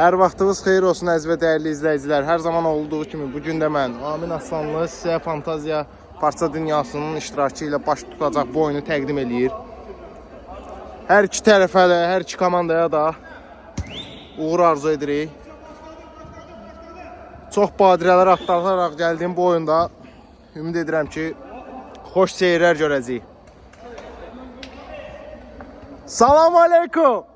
Hər vaxtınız xeyir olsun əziz və dəyərli izləyicilər. Hər zaman olduğu kimi bugün də mən Amin Aslanlı sizə Fantaziya parça dünyasının iştirakı ilə baş tutacaq bu oyunu təqdim eləyir. Hər iki tərəfə də, hər iki komandaya da uğur arzu edirik. Çox badirələr axtararaq gəldiyim bu oyunda ümid edirəm ki, xoş seyirlər görəcəyik. Salam aleykum.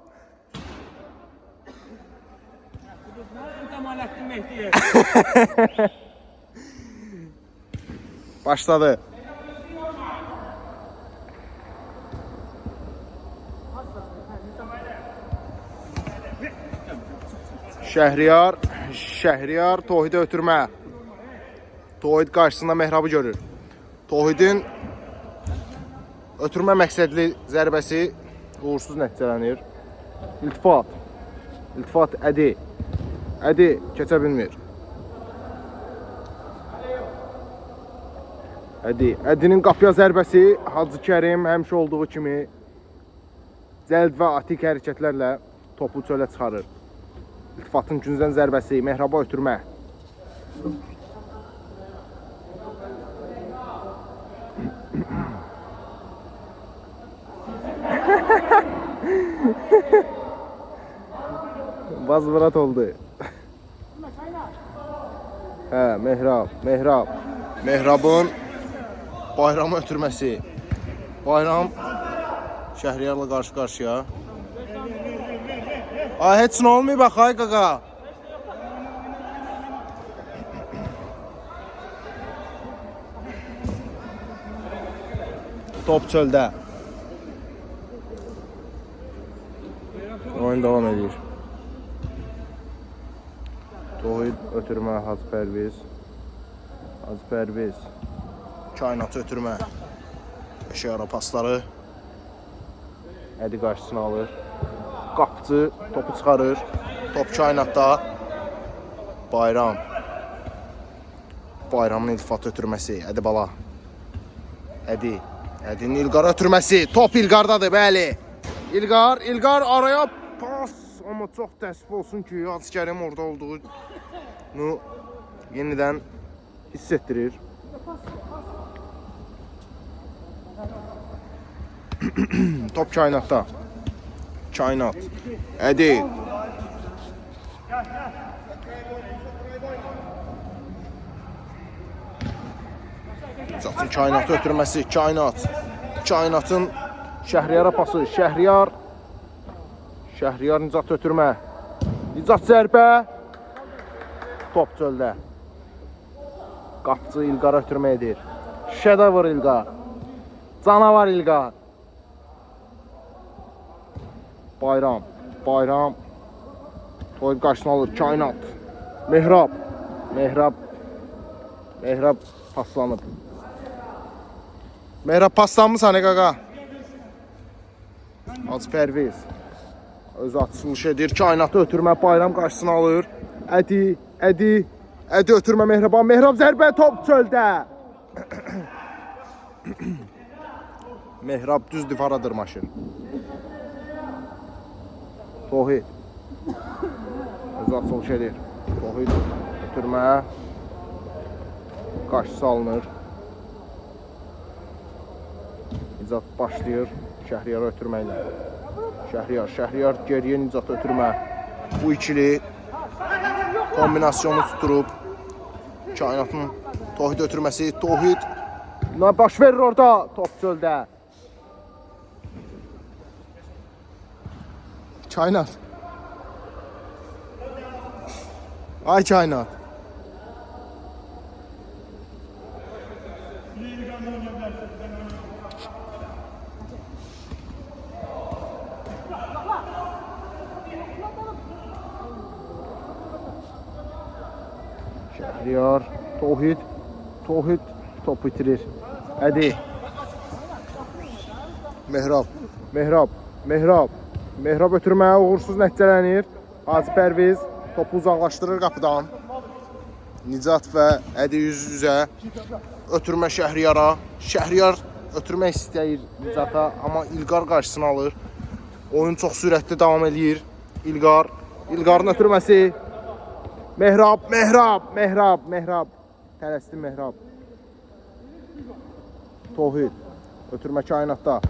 Başladı. Şəhriyar Tohidi ötürmə. Tohid qarşısında Mehrabı görür. Tohidin ötürmə məqsədli zərbəsi uğursuz nəticələnir. İltifat Ədi keçə bilmir. Ədinin qapıya zərbəsi Hacı Kərim həmişə olduğu kimi cəld və atik hərəkətlərlə topu çölə çıxarır. İltifatın güncdən zərbəsi Mehraba ötürmə. Bazırat oldu. Mehrabın Bayramı ötürməsi. Bayram Şəhriyarla qarşı-qarşıya. Ay, heç nə olmuyor bax, ay qaqa. Top çöldə. Oyun devam edir. Tohid ötürmə, Hacı Pərviz. Kainatı ötürmə. Beşə ara pasları. Ədi qarşısını alır. Qapçı topu çıxarır. Top kainatda. Bayramın iltifat ötürməsi. Ədi bala. Ədinin İlqar ötürməsi. Top İlqardadır, bəli. İlqar araya pas. Amma çox təəssüf olsun ki, Hacı Kərim orada olduğunu yenidən hiss etdirir. Top kainatda. Ədi. Zaten kainatı ötürməsi. Kainatın Şəhriyara pası. Şəhriyar Nicat ötürmə. Nicat zərbə. Top çöldə. Qapçı İlqar ötürmə edir. Şədə vur İlqar. Canavar İlqar. Bayram. Toy qarşısına alır. Kainat. Mehrab paslanıb. Mehrab paslanmısan qaqa. Hacı Pərviz. Özü açılış edir. Kainatı ötürmə. Bayram qarşısına alır. Ədi ötürmə Mehraba. Mehrab zərbə, top çöldə. Mehrab düz divara dırmaşır. Tohid. Özü açılış edir. Tohid ötürmə. Qarşısı alınır. Nicat başlayır. Şəhriyarı ötürməklə. Şəhriyar geriyə Nicat ötürmə. Bu ikili kombinasyonu tuturub. Kainatın Tohid ötürməsi. Tohid baş verir orada. Top çöldə. Kainat. Ay Kainat. Şəhriyar, Tohid top bitirir. Ədi. Mehrab ötürməyə uğursuz nəticələnir. Hacı Pərviz topu uzaqlaşdırır qapıdan. Nicat və Ədi yüz-üzə. Ötürmə Şəhriyara. Şəhriyar ötürmək istəyir Nicata, amma İlqar qarşısını alır. Oyun çox sürətli davam edir. İlqar İlqarın ötürməsi. Mehrab, Mehrab, Mehrab, Mehrab. Tələsdi Mehrab. Tohid. Ötürmə kainatda.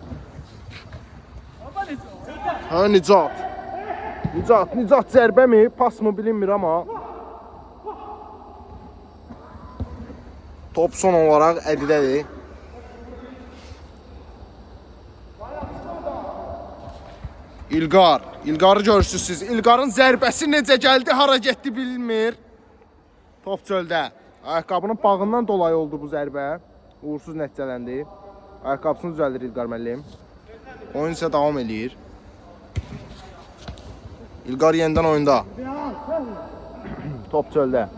Ha, Nicat. Nicat zərbə mi? Pas mı bilinmir amma. Top son olaraq Ədidədir. İlqarı görürsünüz siz. İlqarın zərbəsi necə gəldi, hara getdi bilinmir. Top çöldə. Ayaqqabının bağından dolayı oldu bu zərbə. Uğursuz nəticələndi. Ayaqqabısını düzəldir İlqar müəllim. Oyun isə davam edir. İlqar yenidən oyunda. Top çöldə.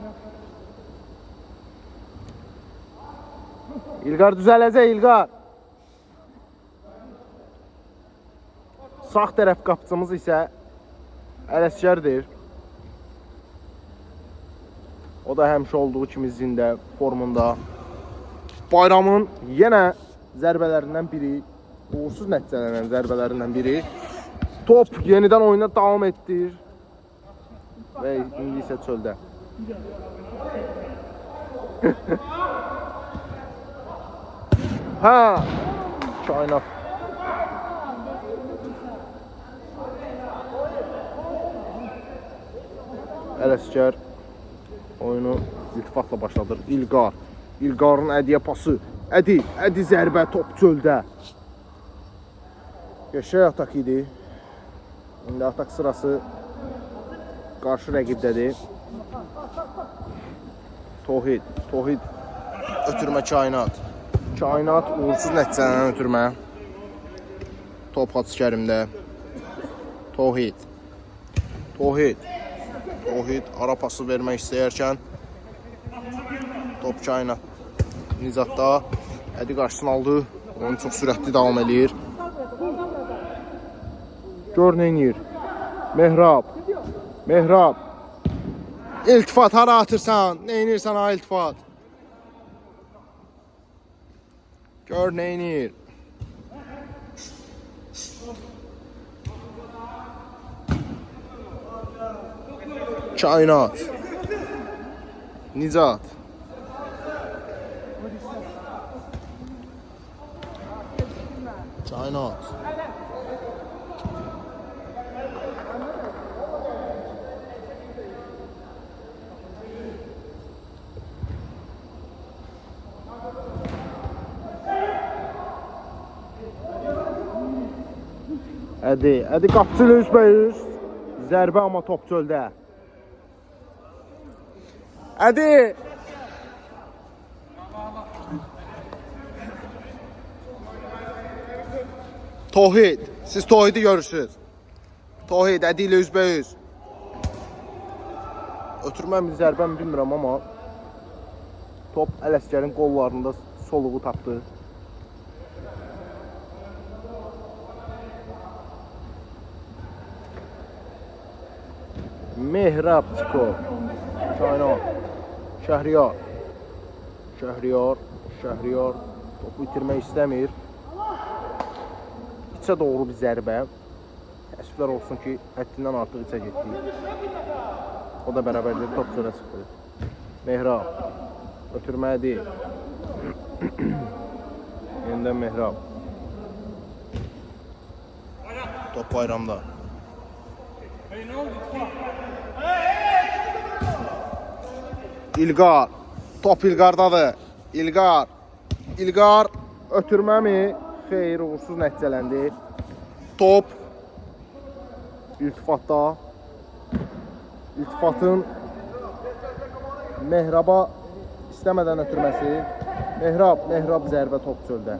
İlqar düzələcək, İlqar. Sağ tərəf qapıcımız isə Ələsgərdir. O da həmişə olduğu kimi zində, formunda. Bayramın yenə zərbələrindən biri, uğursuz nəticələnən zərbələrindən biri. Top yenidən oyuna davam etdir. Və indi isə çöldə. Ha! Kainat. Ələsgər oyunu iltifatla başladır. İlqar. İlqarın Ədiyə pası. Ədi zərbə, top çöldə. Qəşəng atak idi. İndi atak sırası qarşı rəqibdədir. Tohid. Ötürmə kainat. Kainat uğursuz nəticələnən ötürmə. Top Hacı Kərimdə. Tohid. Ara pası vermək istəyərkən top kainat. Nizatda Ədi qarşısını aldı. Onu çox sürətli davam edir. Gör neynir. Mehrab. İltifat hara atırsan? Neynirsən ha iltifat? Gör neynir. Kainat. Nicat. Kainat. Ədi qapıcı ilə üzbəüz. Zərbə amma top çöldə. Ədi. Tohid. Siz Tohid'i görürsünüz. Tohid Ədi ilə üzbəüz. Ötürməm zərbəm bilmirəm amma top Ələsgərin qollarında soluğu tapdı. Mehrab Çiko. Kainat. Şəhriyar. Topu itirmək istəmir. İçə doğru bir zərbə. Təəssüflər olsun ki, həddindən artıq içə getdi. O da bərabərdir, top çölə çıxdı. Mehrab. Ötürmədi. Yenidən Mehrab. Top bayramda. İlqar. Top İlqardadır. İlqar. Ötürmə mi? Xeyr, uğursuz nəticələndi. Top İltifatda. İltifatın Mehraba istəmədən ötürməsi. Mehrab zərbə, top çöldə.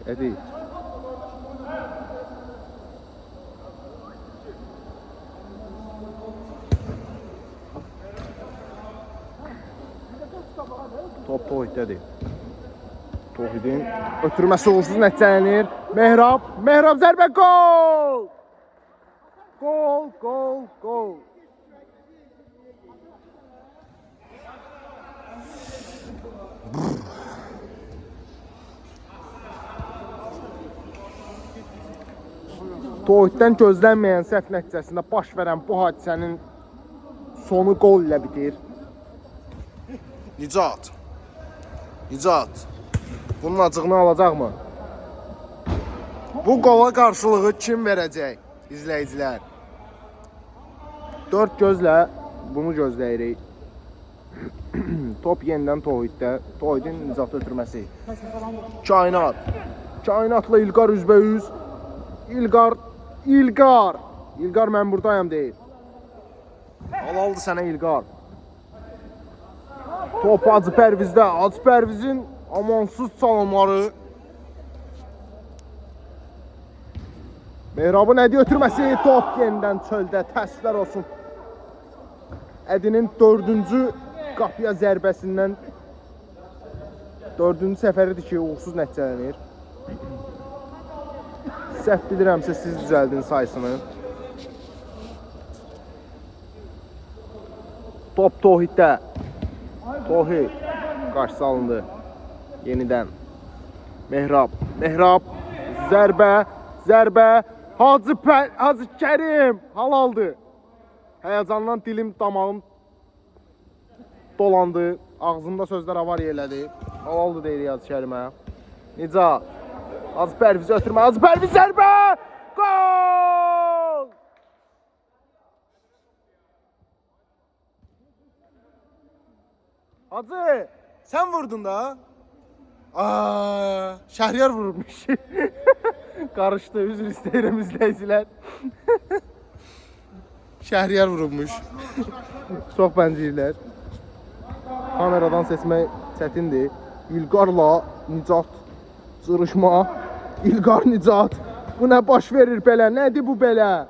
Ədi. Top Tohid'dədir. Tohid'in ötürməsi uğursuz nəticələnir. Mehrab zərbə, gol! Gol! Tohid'dən gözlənməyən səhv nəticəsində baş verən bu hadisənin sonu gol ilə bitir. Nicat. Bunun acığını alacaqmı? Bu qola qarşılığı kim verəcək? İzləyicilər. 4 gözlə bunu gözləyirik. Top yenidən Tohiddə. Tohidin Nicat ötürməsi. Kainatla İlqar üzbəyüz. İlqar mən buradayam deyir. Halaldır sənə İlqar. Top Hacı Pərvizdə. Hacı Pərvizin amansız çalımları. Mehrabın Ədi ötürməsi. Top yenidən çöldə. Təəssüflər olsun. Ədinin 4-cü qapıya zərbəsindən 4-cü səfəridir ki, uğursuz nəticələnir. Səhv bilirəmsə siz düzəldin sayısını. Top Tohiddə. Tohid qarşısı alındı. Yenidən. Mehrab. Zərbə. Hacı Kərim halaldı. Həyəcandan dilim, damağım dolandı. Ağzımda sözlər avar yerlədi. Halaldı deyirik Hacı Kərimə. Nicat. Hacı Pərvizə ötürmə. Hacı Pərviz zərbə! Gol! Hacı, sən vurdun da? Şəhriyar vurmuş. Qarışdı, üzr istəyirəm izləyicilər. Şəhriyar vurmuş. Çox bənzəyirlər. Kameradan seçmək çətindir. İlqarla Nicat cırışma. İlqar Nicat. Bu nə baş verir belə? Nədir bu belə?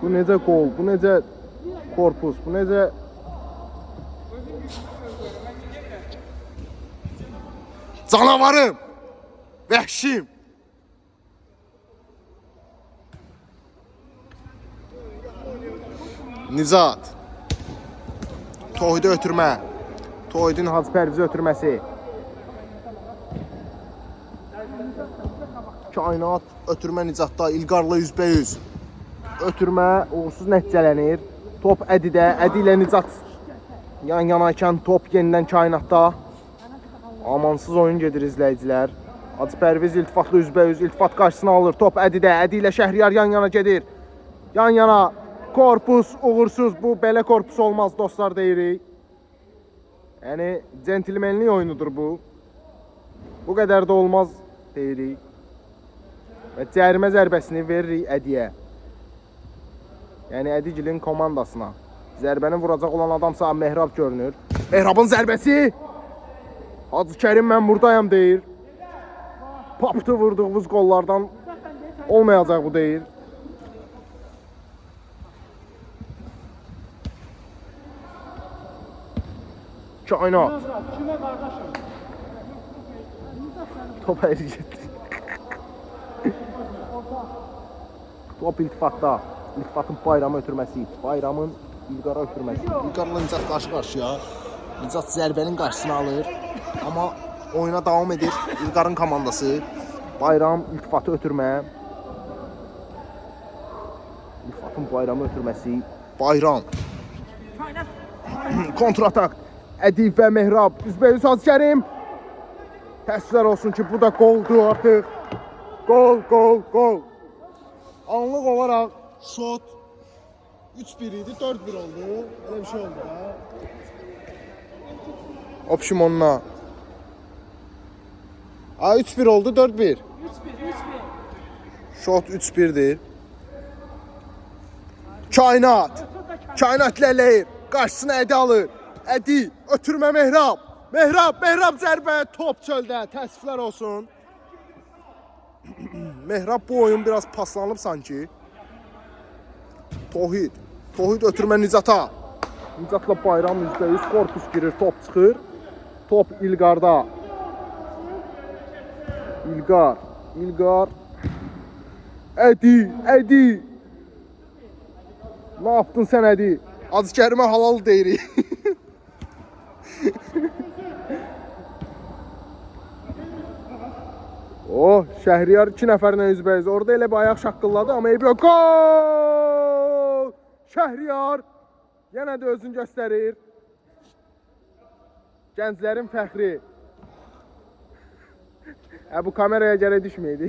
Bu necə qol? Bu necə korpus? Bu necə... Canavarım! Vəhşim! Nicat. Tohid'e ötürmə. Tohid'in Hacı Pərvizə ötürməsi. Kainat ötürmə Nicatda. İlqarla üzbəyüz. Ötürmə uğursuz nəticələnir. Top Ədidə. Ədi ilə Nicat yan-yanayken top yenidən Kainatda. Amansız oyun gedir izləyicilər. Hacı Pərviz iltifatlı üzbəyüz. İltifat qarşısına alır. Top Ədidə. Ədi ilə Şəhriyar yan-yana gedir. Yan-yana. Korpus uğursuz. Bu belə korpus olmaz dostlar deyirik. Yəni centilmenlik oyunudur bu. Bu qədər də olmaz deyirik. Və cərimə zərbəsini veririk Ədiyə. Yəni Ədigilin komandasına. Zərbəni vuracaq olan adamsa Mehrab görünür. Mehrabın zərbəsi. Hacı Kərim mən buradayam deyir. Paptı vurduğumuz qollardan olmayacaq bu deyir. Kainat. Top ayrı getdi. Top iltifatda. İltifatın Bayramı ötürməsi. Bayramın İlqara ötürməsi. İlqarla Nicat qarşı-qarşıya. Nicat zərbənin qarşısını alır. Amma oyuna davam edir İlqarın komandası. Bayram iltifatı ötürmə. İltifatın Bayramı ötürməsi. Bayram. Kontratak. Ədi və Mehrab. Üzbəyüz Hacı Kərim. Təəssüflər olsun ki bu da qoldur artıq. Gol. Anlıq olaraq şot 3-1 idi, 4-1 oldu. Öyle bir şey oldu da. Opşimonla. 3-1 oldu, 4-1. 3-1. Şot 3-1'dir. Kainat lələyir. Qarşısına Ədi alır. Ədi ötürmə Mehrab. Mehrab zərbə. Top çöldə. Təəssüflər olsun. Mehrab bu oyun biraz paslanıb sanki. Tohid ötürmə Nicata. Nicatla Bayram %100 korpus girir, top çıxır. Top İlqarda. İlqar. Ədi. Ne yaptın sen Ədi? Aziz Kərimə halal deyirik. Oh, Şəhriyar 2 nəfərlə üzbəyiz. Orada elə bir ayaq şaqqılladı, amma eybi yox. Gol! Şəhriyar yenə də özünü göstərir. Gənclərin fəxri. Bu kameraya gərək düşməydi.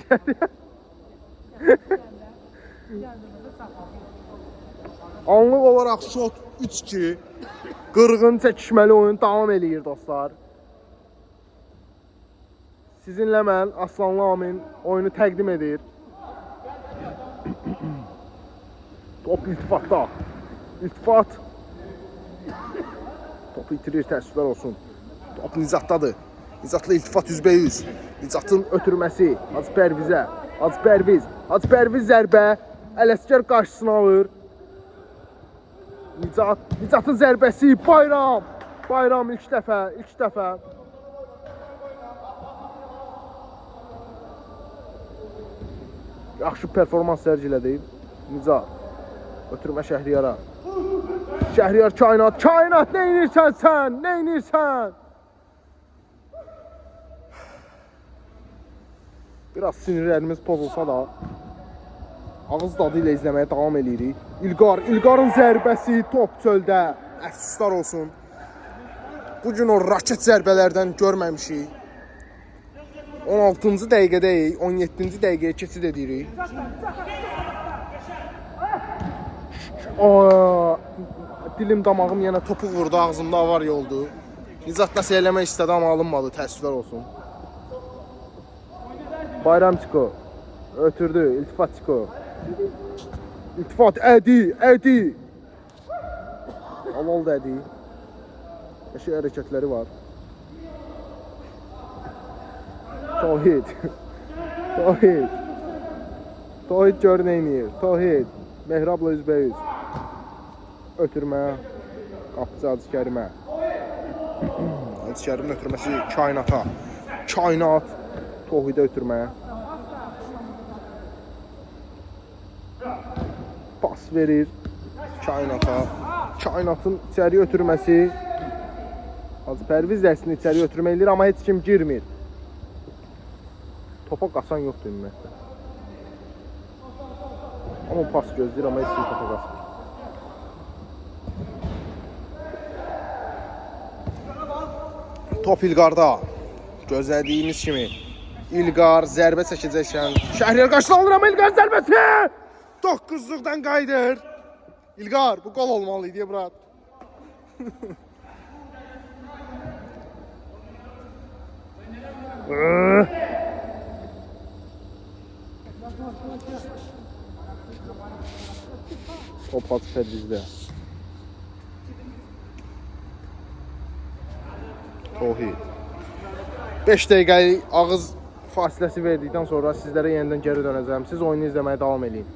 Anlıq olaraq şot 3-2. Qırğın çəkişməli oyun davam eləyir dostlar. Sizinlə mən Aslanlı Amin oyunu təqdim edir. Top iltifatda. İltifat. Topu itirir, təəssüflər olsun. Top Nicatdadır. Nicatla iltifat %100. Nicatın ötürməsi. Hacı Pərviz zərbə. Ələsgər qarşısına alır. Nicatın zərbəsi. Bayram ilk dəfə. Yaxşı performans sərgilədi. Nicat. Ötürmə Şəhriyara. Şəhriyar kainat. Neynirsən sən? Biraz sinirlərimiz pozulsa da ağız dadı ilə izləməyə davam edirik. İlqarın zərbəsi top çöldə. Əfsuslar olsun. Bugün o raket zərbələrdən görməmişik. 16-cı dəqiqədəyik, 17-ci dəqiqəyə keçid edirik. Dilim damağım yenə topu vurdu, ağzımda avariya oldu. Nicat nəsə eləmək istədi, amma alınmadı, təəssüflər olsun. Bayramçiko ötürdü, İltifatçiko. İltifat, Ədi. Halal da Ədi. Eşi hərəkətləri var. Tohid gör neyniyir. Tohid. Mehrabla %100. Ötürmə. Qapıcı Aziz Kərimə. Aziz Kərimin ötürməsi kainata. Tohidə ötürməyə. Pas verir kainata. Kainatın içəri ötürməsi. Hacı Pərviz dəstini içəri ötürmə edir, amma heç kim girmir. Topa qaçan yoxdur ümumiyyətlə. Amma pas gözləyir, amma heç kim topa qaçmır. Top İlqarda. Gözlədiyimiz kimi. İlqar zərbə çəkəcəksən. Şəhriyar qarşıda alır, amma İlqar zərbəsi! 9-luqdan qayıdır. İlqar, bu gol olmalıydı ya, Murat. Top Hacı Pərvizdə. Tohid. 5 dəqiqəlik ağız fasiləsi verdikdən sonra sizlərə yenidən geri dönəcəm. Siz oyunu izləməyə davam edin.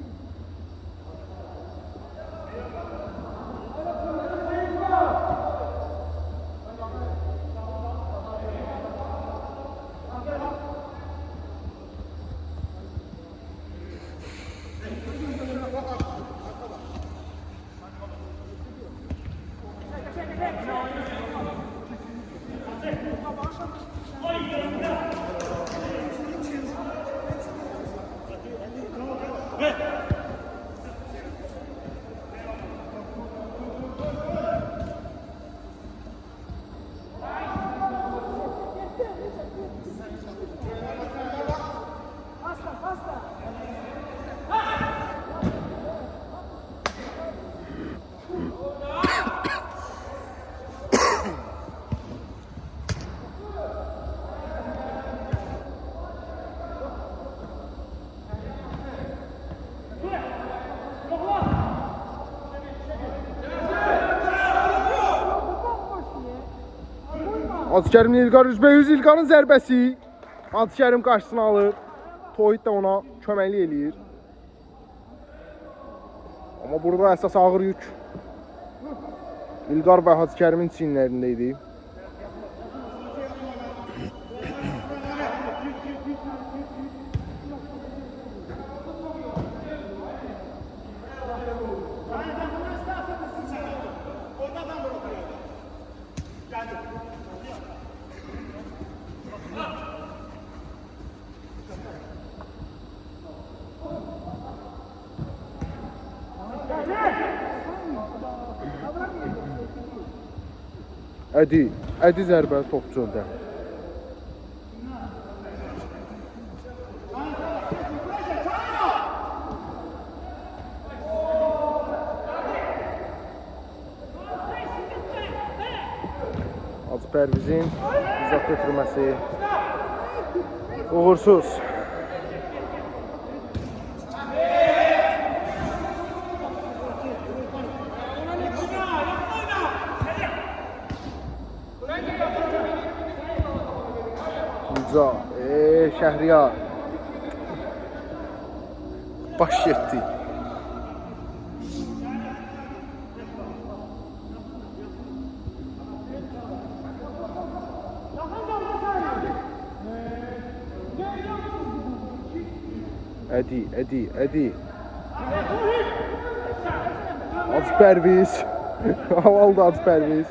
Aziz Kərimli İlqar %100 İlqarın zərbəsi. Aziz Kərim qarşısını alır. Tohid də ona köməklik eləyir. Amma burada əsas ağır yük İlqar və Hacı Kərimin çiyinlərində idi. Ədi zərbəli topçu orada. Hacı Pərvizin izah götürməsi uğursuz. Şəhriyar baş getdi. Ədi Hacı Pərviz havaldı Hacı Pərviz.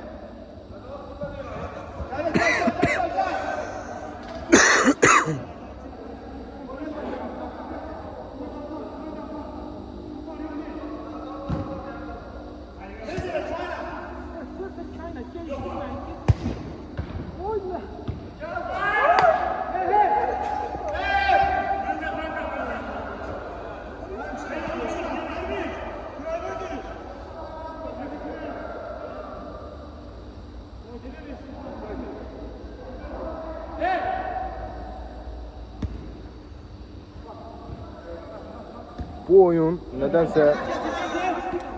Bu oyun nədənsə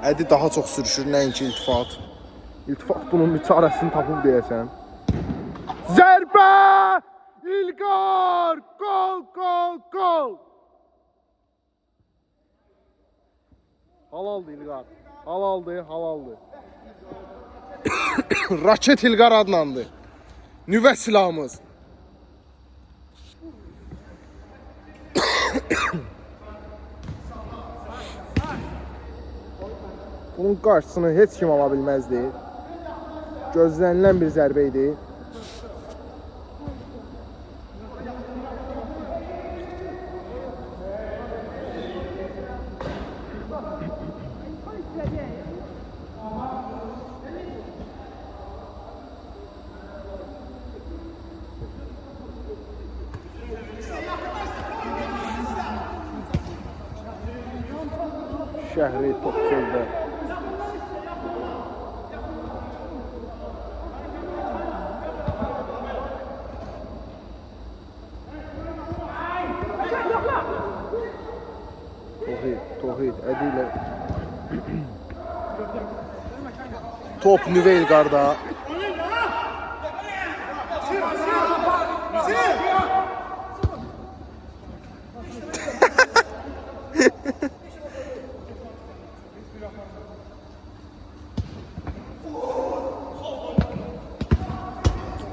Ədi daha çox sürüşür, nəinki İltifat. İltifat bunun bir çarəsini tapıb deyəsən. Zərbə! İlqar! Gol! Halaldı İlqar. Halaldı. Raket İlqar adlandı. Nüvə silahımız. Bunun qarşısını heç kim ala bilməzdi. Gözlənilən bir zərbə idi. Şəhri topçuldu. Tohid, Ədi ilə top Nüvə İlqarda.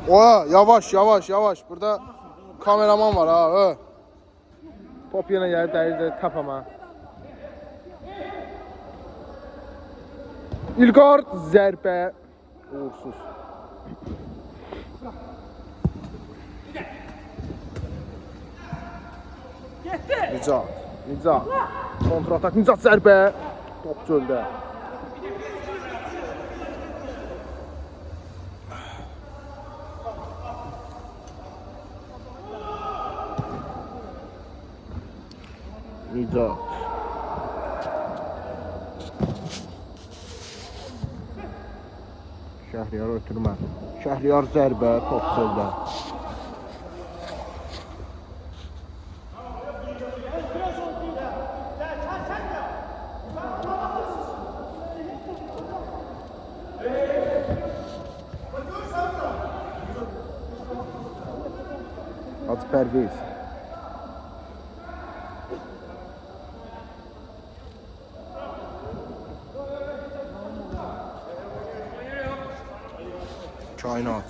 Oha, yavaş. Burada kameraman var ha. Top yenə gəlir, dəyir tapama. İlqar zərbə uğursuz. Nicat. Kontratak Nicat zərbə. Top çöldə. Nicat. Şəhriyar ötürmə. Şəhriyar zərbə, top çöldə. Hacı Pərviz. Kainat.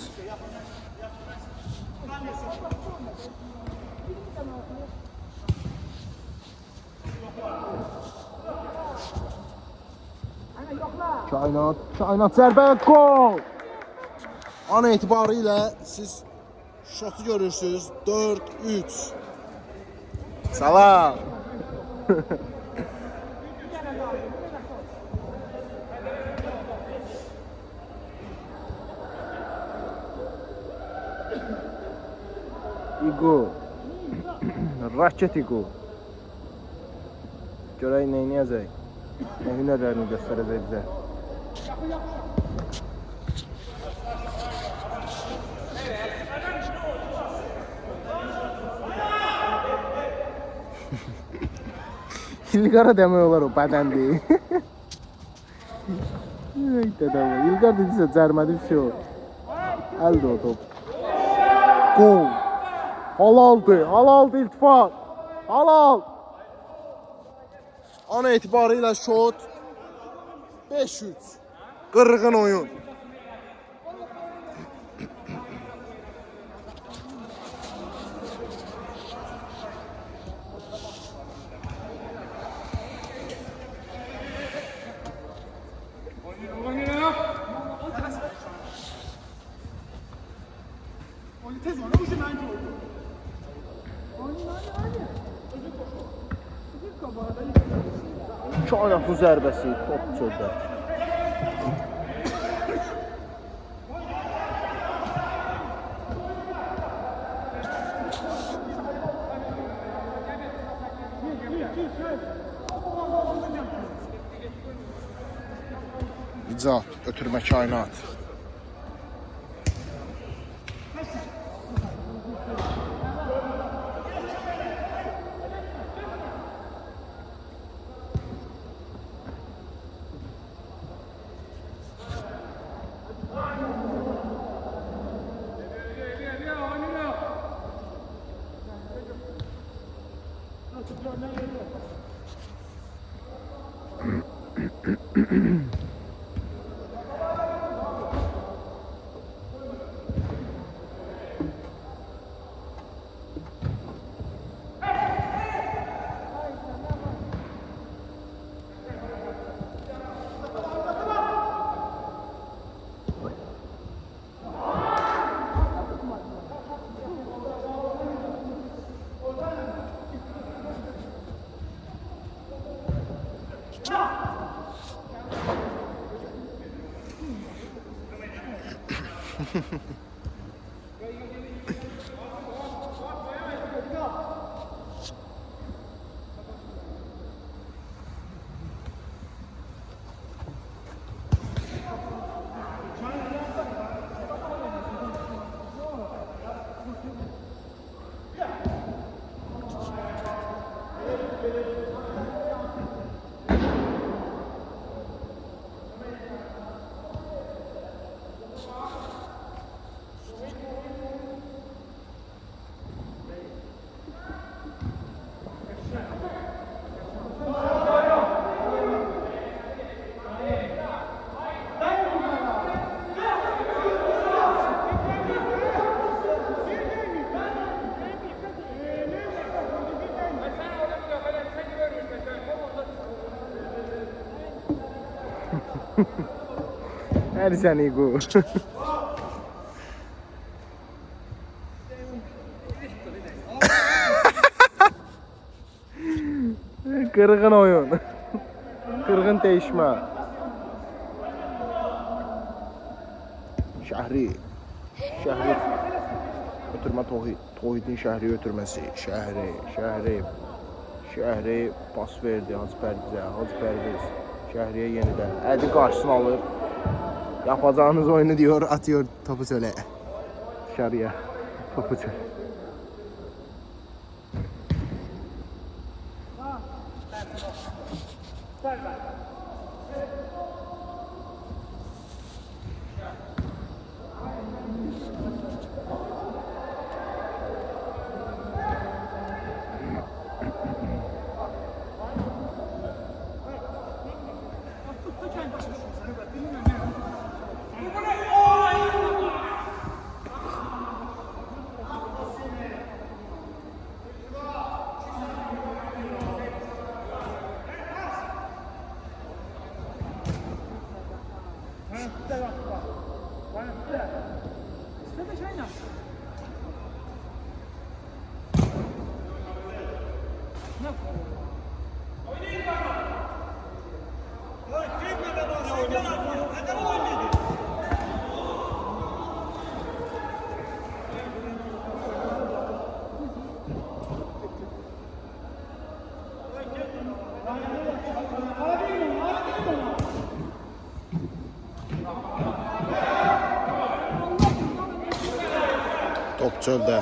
Kainat zərbə, gol! An etibarıyla siz şotu görürsünüz. 4-3. Salam. İgo. Raket İgo. Görək nə edəcək? Nə hünərlərini göstərəcək bizə. İlqara demək olar o bədəndir. İlqar dedisə cərmədi bir şey o. Əldə o top. Gol. Halaldır iltifat. Halal. An etibarıyla şut 5-3. Qırğın oyun. Kainatın zərbəsi, top çöldə. İcat, ötürmə kainat. Her sene bu. Kırgın oyun. Kırgın değişme. Şəhri ötürmə Tohidin şəhri ötürməsi. Şəhri pas verdi Hacı Pərvizə. Hacı Pərviz Şəhriyə yenidən Ədi qarşısını alır. Yapacağınız oyunu diyor, atıyor topu çölə. Dışarıya topu çölə. Top çöldə.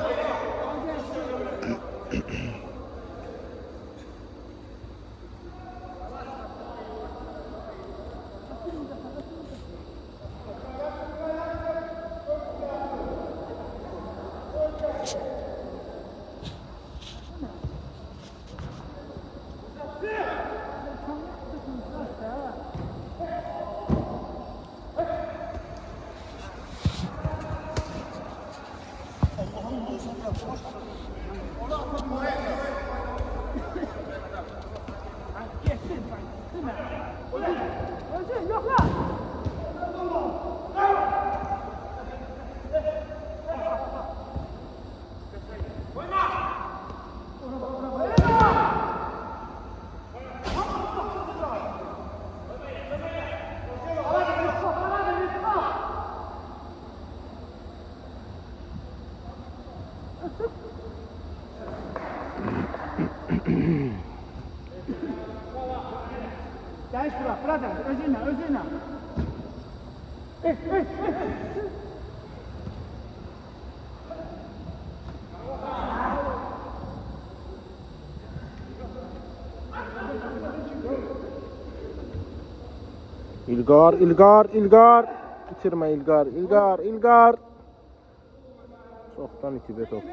Gəl bura, bura da, özünlə, özünlə. İlqar. Bitirmə İlqar. Çoxdan itibə top.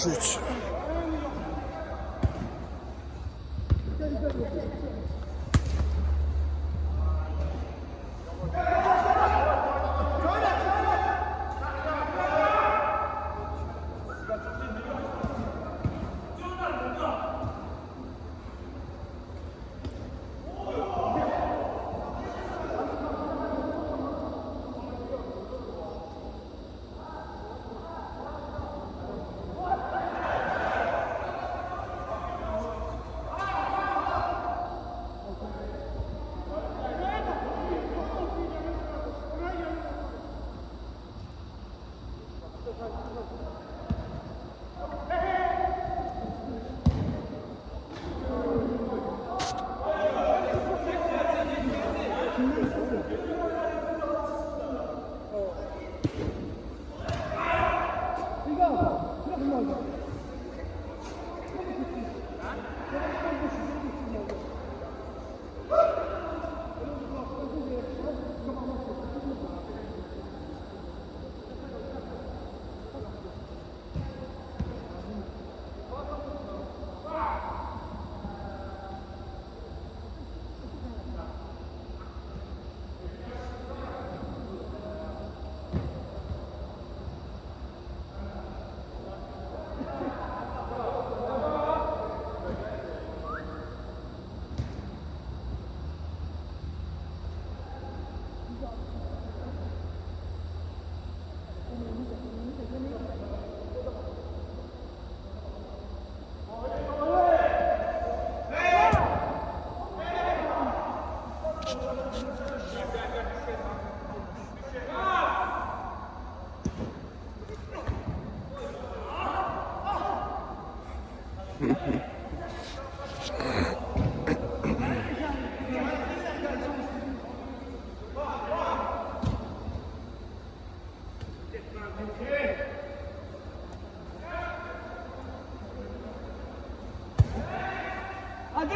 Beş. Hadi.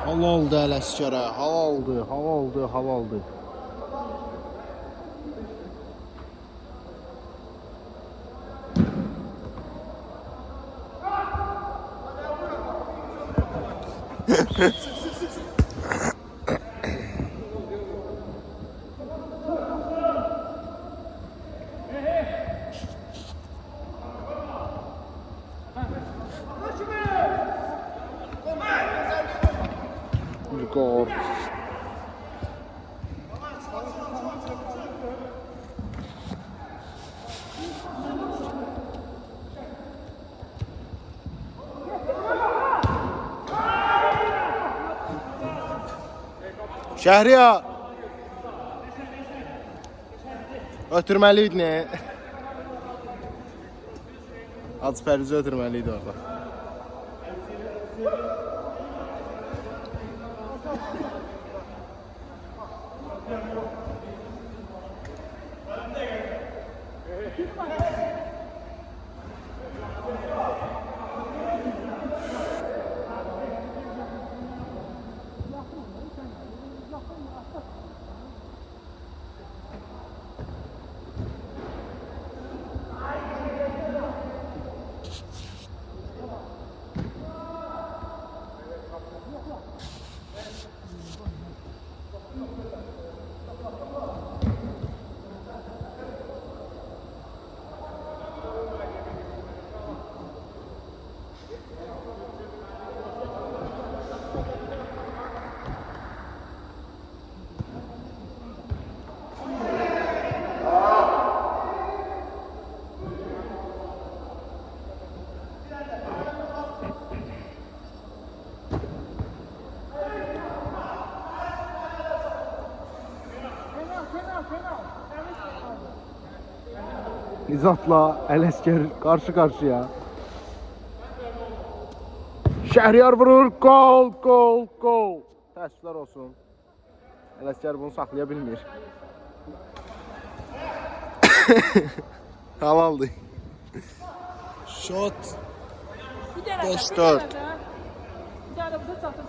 Hava oldu Ələsgərə, hava oldu, hava oldu, hava oldu. Gol. Şəhriya. Ötürməliydi ne? Hacı Fərizi ötürməliydi orada. Nizat'la Ələsgər karşı karşıya. Şəhriyar vurur, gol, gol, gol. Təəssüflər olsun. Ələsgər bunu saxlaya bilmir. Halaldı. Shot. 5-4. Bir tane bize çatır.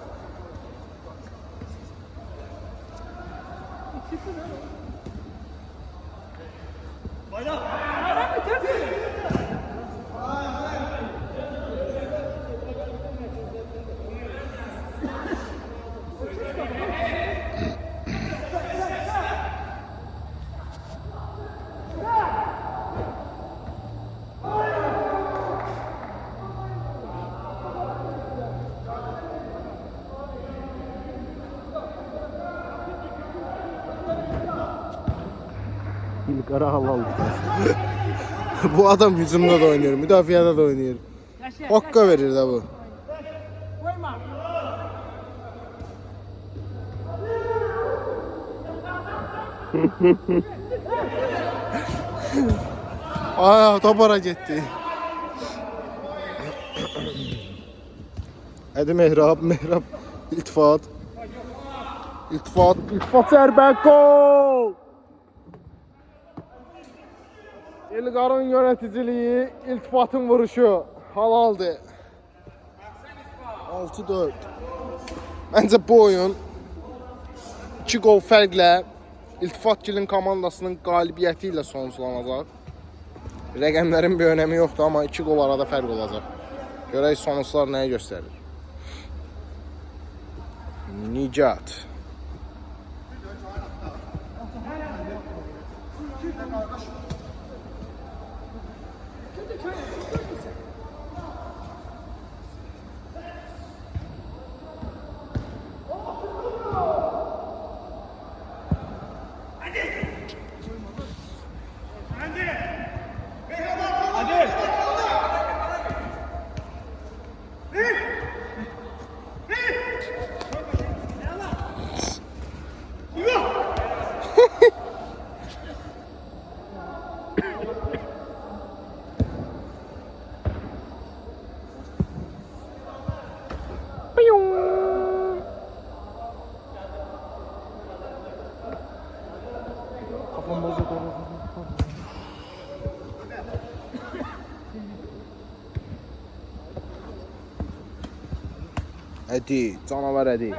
Bayram bitirdi. İlkara halal. Bu adam hücumda da oynuyor, müdafiada da oynuyor. Hokka verir de bu. Koyma. Aa, top ara gitti. Hadi Mehrab, Mehrab. İltifat. İltifat, İltifat zərbə, gol! İlqarın yöneticiliği, İltifatın vuruşu halaldı. 6-4. Bence bu oyun 2 gol fərqlə İltifatgilin komandasının qalibiyyəti ilə sonuçlanacaq. Rəqəmlərin bir önəmi yoxdur, amma 2 gol arada fərq olacaq. Görək sonuçlar nəyi göstərir. Nicat. Kafam bozuldu. Edi, canavar Edi.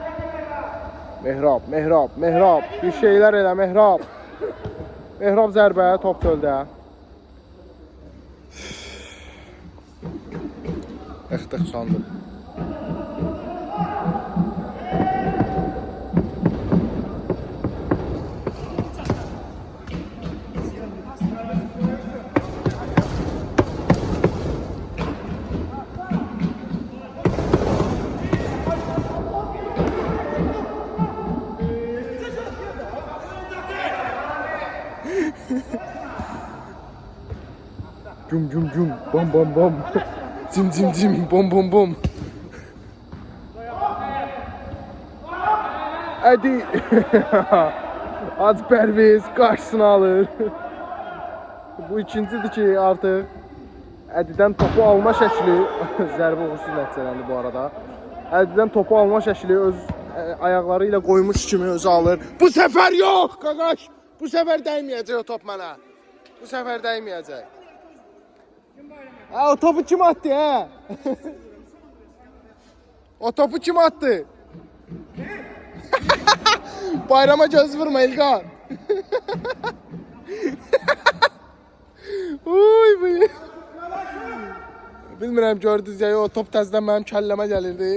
Mehrab, Mehrab, Mehrab. Bir şeyler elə Mehrab. Mehrab zərbə, top çöldə. Tık sandı. Cum cum cum, bam bam bam. Cim cim cim, bom bom bom. Hadi. Hacı Pərviz qarşısını alır. Bu ikincidir ki artıq Ədidən topu alma şəkli zərbə uğursuz nəticələndi bu arada. Ədidən topu alma şəkli öz ayaqları ilə qoymuş kimi özü alır. Bu səfər yox, qaqaş. Bu səfər dəyməyəcək o top mənə. Bu səfər dəyməyəcək. Ha, o topu kim attı ha? O topu kim attı? Bayrama göz vurma İlkan. Uy bu. Bilmirəm gördünüz ya, o top təzədən mənim kəlləmə gəlirdi.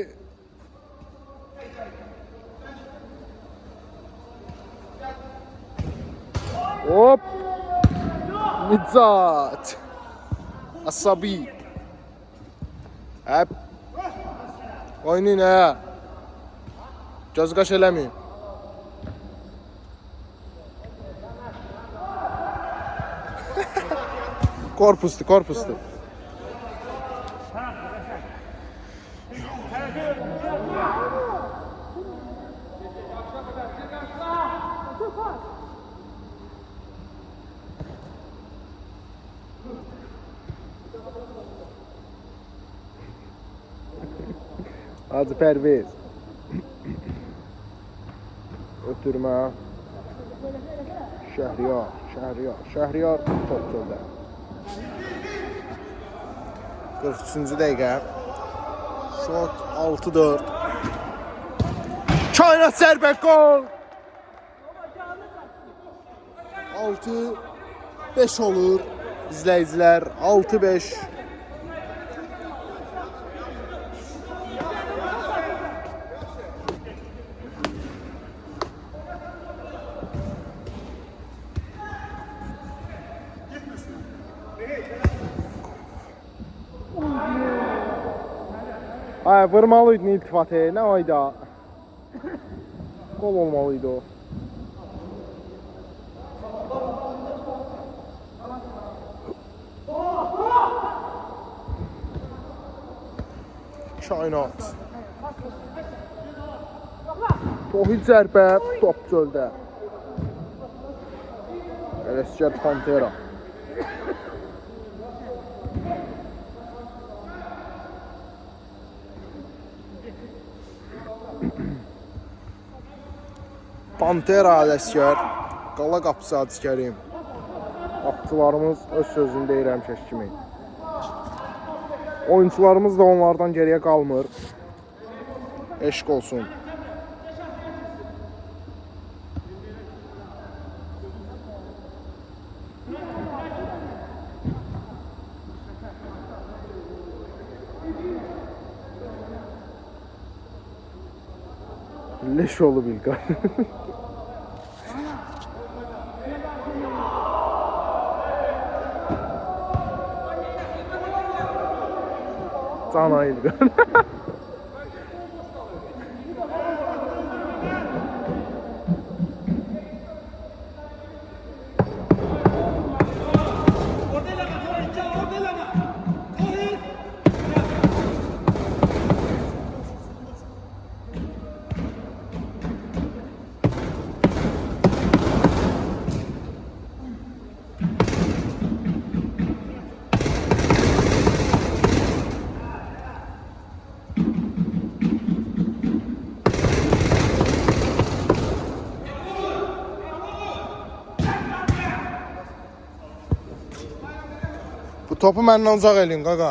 Hop. Nicat. Asabi. Hep. Oynayın ha. Göz qaş eləməyin. Korpuslu, korpuslu. Hacı Pərviz. Ötürmə. Şəhriyar, Şəhriyar, Şəhriyar top çöldə. 43-cü dəqiqə. Şot 6-4. Kainat zərbə gol. 6-5 olur. İzləyicilər 6-5. Ay, vurmalıydın iltifatı, nə ayda? Gol olmalıydı o. Kainat. Tohid zərbə, top çöldə. Ələskər Pantera. Pantera Ələskər. Qala qapısı Hacı Kərim. Qapıçılarımız öz sözünü deyirəm kimi. Oyuncularımız da onlardan geriyə qalmır. Eşq olsun. Leş olub İlkan. Cana İlkan. Bu topu məndən uzaq eləyin, qaqa.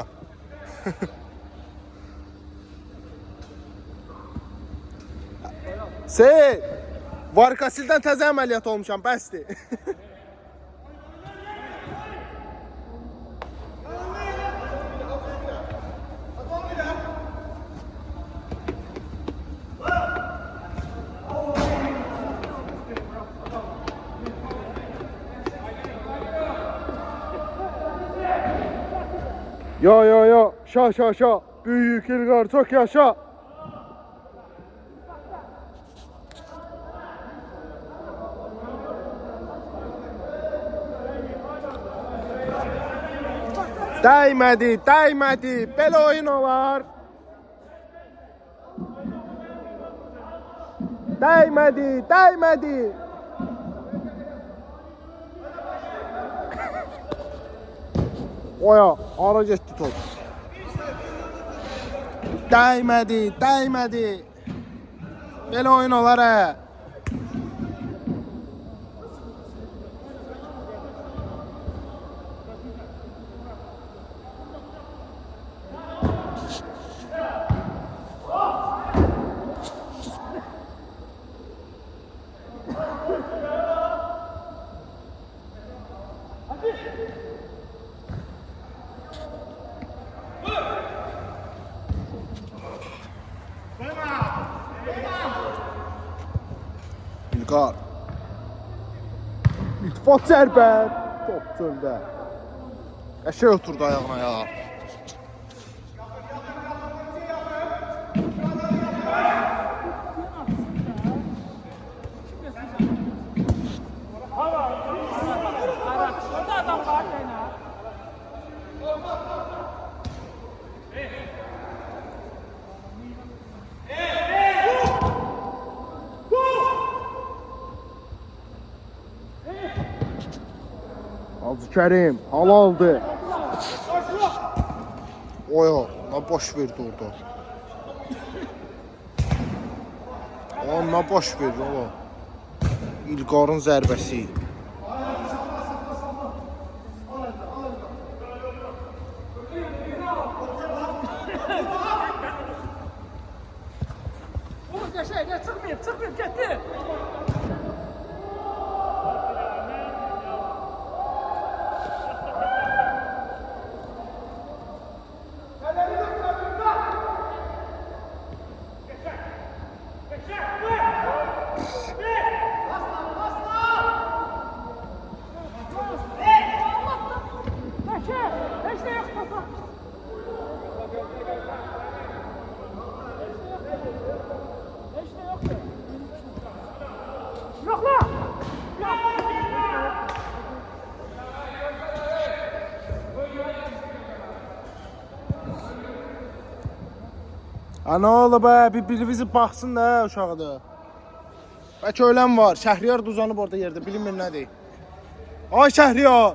Seyid, Varkasildən təzə əməliyyat olmuşam, bəsdir. Yo. Şa. Büyük İlgar çok yaşa. Değmedi. Belə oyun olar. Değmedi. Oya, ara getdi top. Değmedi. Belə oyun olar hə. İlgar. İltifat zərbə. Top çöldə. Qəşəng oturdu ayağına ya. Orada adam var yine. Kerim halaldı. Oya, ne boş verdi orada. Ne boş verdi ola. İlgar'ın zərbəsi. Oğlum geçe çıkmayayım gitti. Ana oğlu be, bir bizi baxsın da uşaqda. Bəlkə ölən var, Şəhriyar da uzanıb orada yerdə, bilinmir nədir. Ay Şəhriyar!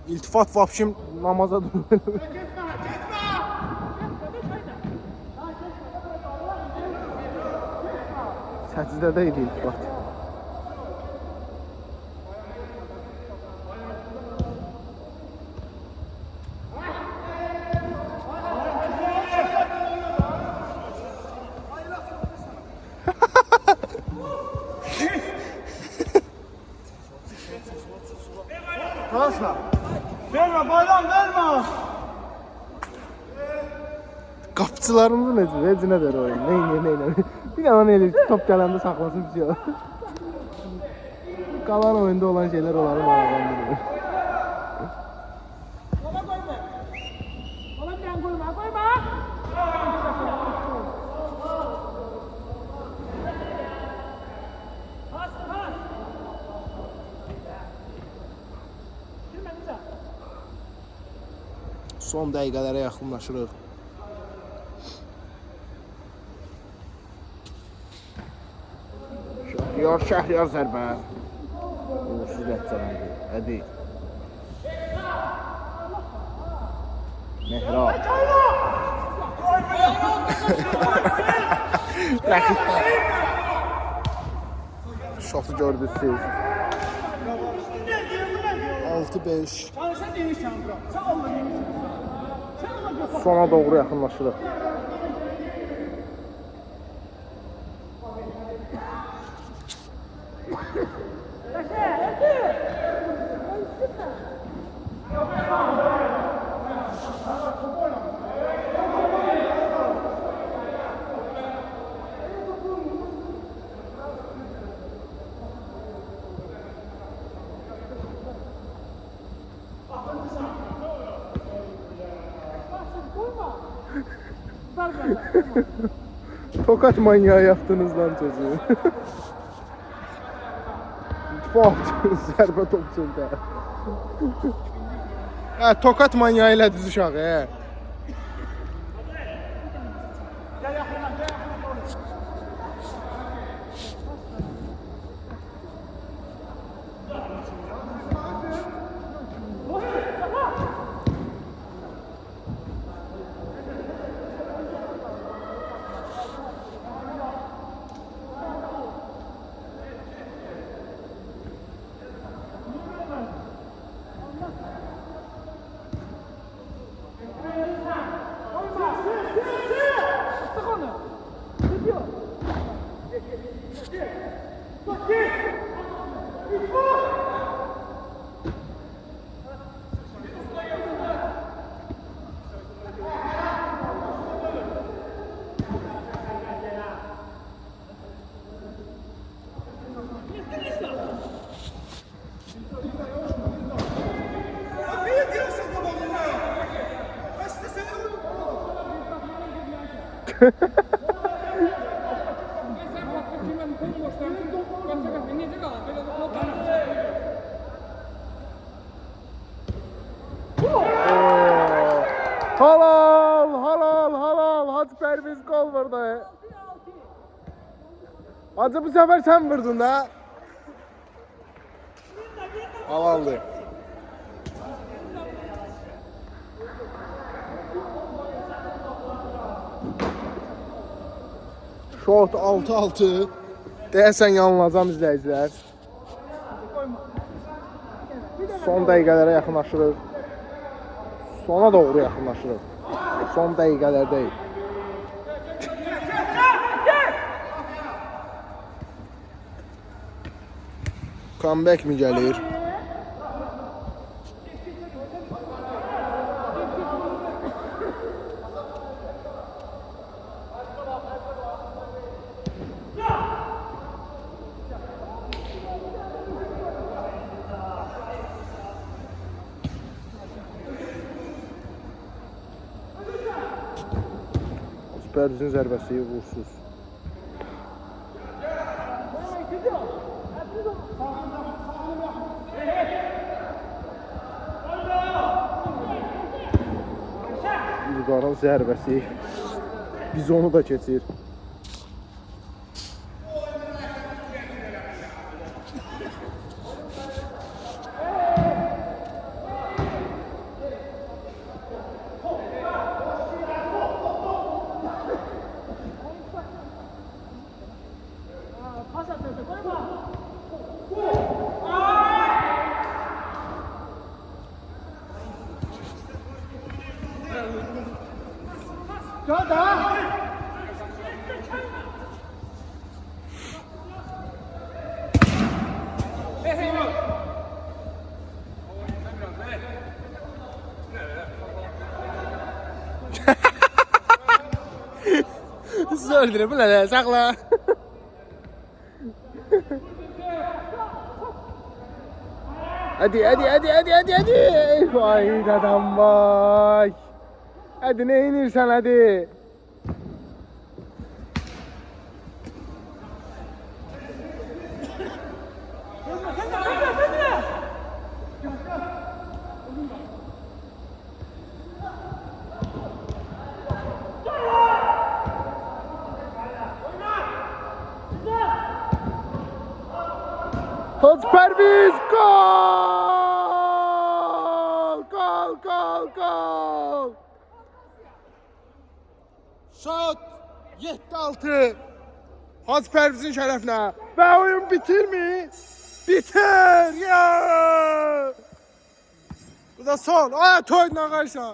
İltifat vapşim namaza durur. Səcdədə idi iltifat. Verme bayram verme. Qapıçılarımızın necinə der oyun. Neynir. Bir an elə top gələndə saxlasın bitiyor. Qalan oyunda olan şeyler onları maraqlandırır. Ona koyma. Ona bir koyma. Pas. Girmenize. Son dəqiqələrə yaxınlaşırıq. Şəhriyar zərbə. Uğursuz nəticələndi. Hadi. Mehrab. Rəqib. şotu gördünüz siz. 6-5. Sen değilsen bırak. Sen Allah değilsin. Sen Allah götür. Sona doğru yaxınlaşırıq. Tokat manyağı yaptınız lan çocuğu. Fault. Zərbə top çöldə. Hə, tokat manyağı elədiniz uşağı, hə. Sık onu. Gidiyor. Bak git. Halal, halal, halal. Hacı Pərviz gol vurdu. Hacı bu sefer sen vurdun da. Halaldı. Şort 6-6. Deyəsən yanılacam izləyicilər. Son dəqiqələrə yaxınlaşırıq. Sona doğru yaxınlaşırıq. Son dəqiqələrdəyik. Comeback mi gəlir? Pərzin zərbəsi uğursuz. İlqarın zərbəsi biz onu da keçir. Pas atıyorsun. Koyma. Ya daha. Sördürü bu ne sakla. Hadi. Vay adam vay. Hadi ne inirsen hadi. Hacı Pərviz gol! Gol! Şut 7-6. Hacı Pərvizin şərəfinə. Və oyun bitirmi? Bitir! Ya! Bu da son. Ay, toyla qarşı.